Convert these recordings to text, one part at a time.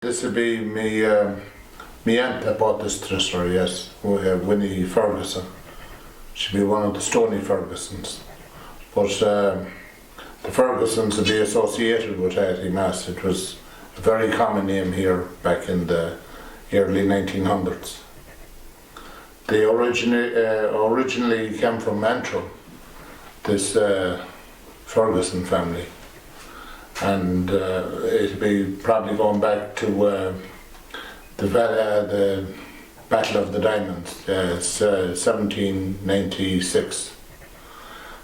This would be me aunt that bought this dresser, yes, Winnie Ferguson. She'd be one of the Stoney Fergusons. But the Fergusons would be associated with Athie Mass. It was a very common name here back in the early 1900s. They originally came from Antrim, this Ferguson family. And it'd be probably going back to the Battle of the Diamonds, 1796.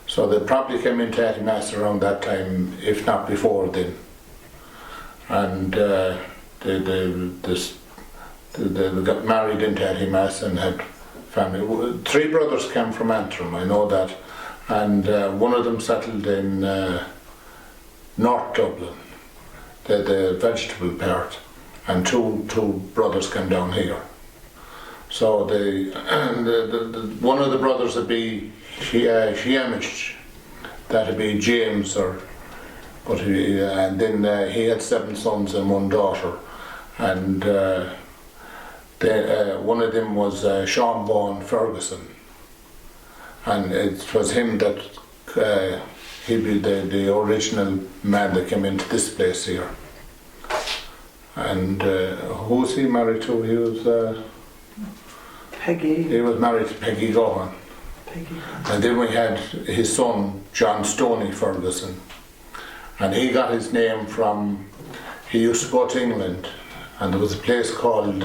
So they probably came into Athie Mass around that time, if not before then. And they got married into Athie Mass and had family. 3 brothers came from Antrim, I know that. And one of them settled in North Dublin, the vegetable part, and two brothers came down here. So one of the brothers would be Sheamish, that'd be James, and then he had 7 sons and 1 daughter, and one of them was Sean Vaughan Ferguson, and it was him that he'd be the original man that came into this place here. And who was he married to? He was Peggy. He was married to Peggy Gohan. And then we had his son, John Stoney Ferguson. And he got his name from, he used to go to England, and there was a place called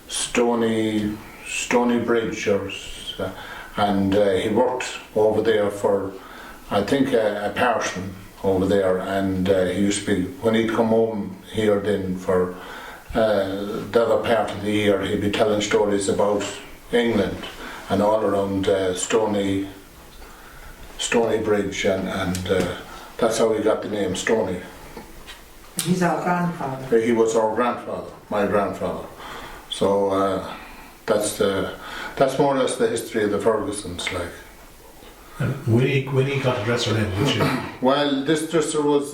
Stony Bridge, and he worked over there for, I think, a parson over there, and he used to be, when he'd come home here then for the other part of the year, he'd be telling stories about England and all around Stony Bridge, and that's how he got the name Stoney. He's our grandfather. He was our grandfather, my grandfather. So that's more or less the history of the Fergusons, like. And when he got the dresser in, which Well, this dresser was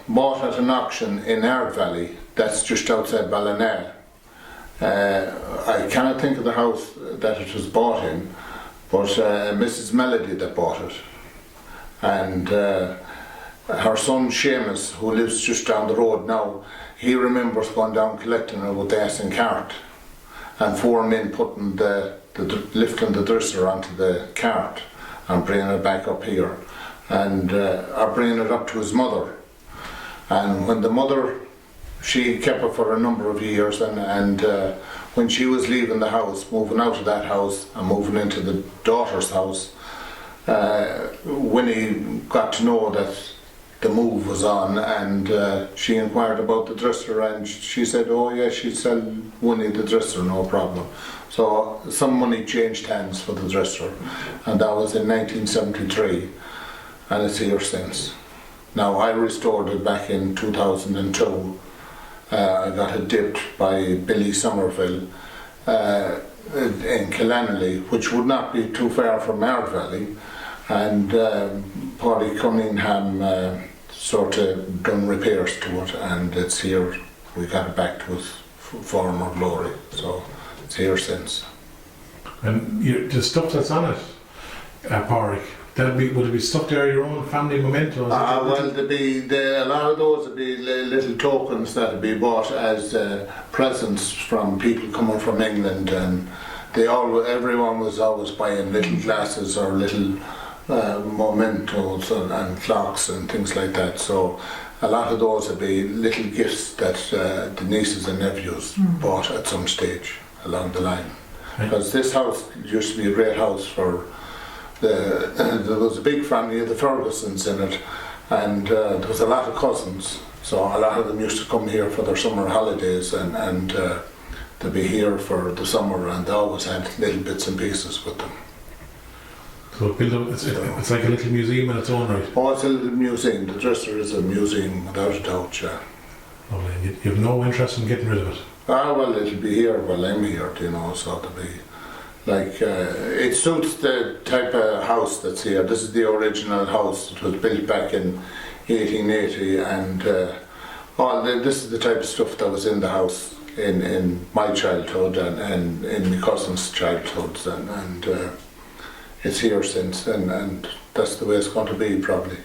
bought at an auction in Ard Valley, that's just outside Ballina. I cannot think of the house that it was bought in, but Mrs. Melody that bought it. And her son Seamus, who lives just down the road now, he remembers going down collecting it with the ass and cart, and 4 men putting lifting the dresser onto the cart and bringing it back up here, and or bringing it up to his mother. And when the mother, she kept it for a number of years, and when she was leaving the house, moving out of that house and moving into the daughter's house, Winnie got to know that the move was on, and she inquired about the dresser, and she said, oh yeah, she'd sell Winnie the dresser, no problem. So some money changed hands for the dresser, and that was in 1973, and it's here since. Now, I restored it back in 2002. I got it dipped by Billy Somerville in Killanley, which would not be too far from Ard Valley, and Paddy Cunningham sort of done repairs to it, and it's here. We got it back to its former glory, so it's here since. and the stuff that's on it, Padraig, would it be stuff there, your own family mementos? Well, a lot of those would be little tokens that would be bought as presents from people coming from England, and everyone was always buying little glasses or little mementos and clocks and things like that. So a lot of those would be little gifts that the nieces and nephews bought at some stage along the line. Because this house used to be a great house for there was a big family of the Fergusons in it, and there was a lot of cousins, so a lot of them used to come here for their summer holidays, and they'd be here for the summer, and they always had little bits and pieces with them. So it's like a little museum in its own right. Oh, it's a little museum. The dresser is a museum without a doubt, yeah. Lovely. You have no interest in getting rid of it? Well, it'll be here while I'm here, so it'll be like, it suits the type of house that's here. This is the original house. It was built back in 1880, and This is the type of stuff that was in the house in my childhood and in my cousin's childhoods, and it's here since then, and that's the way it's going to be probably.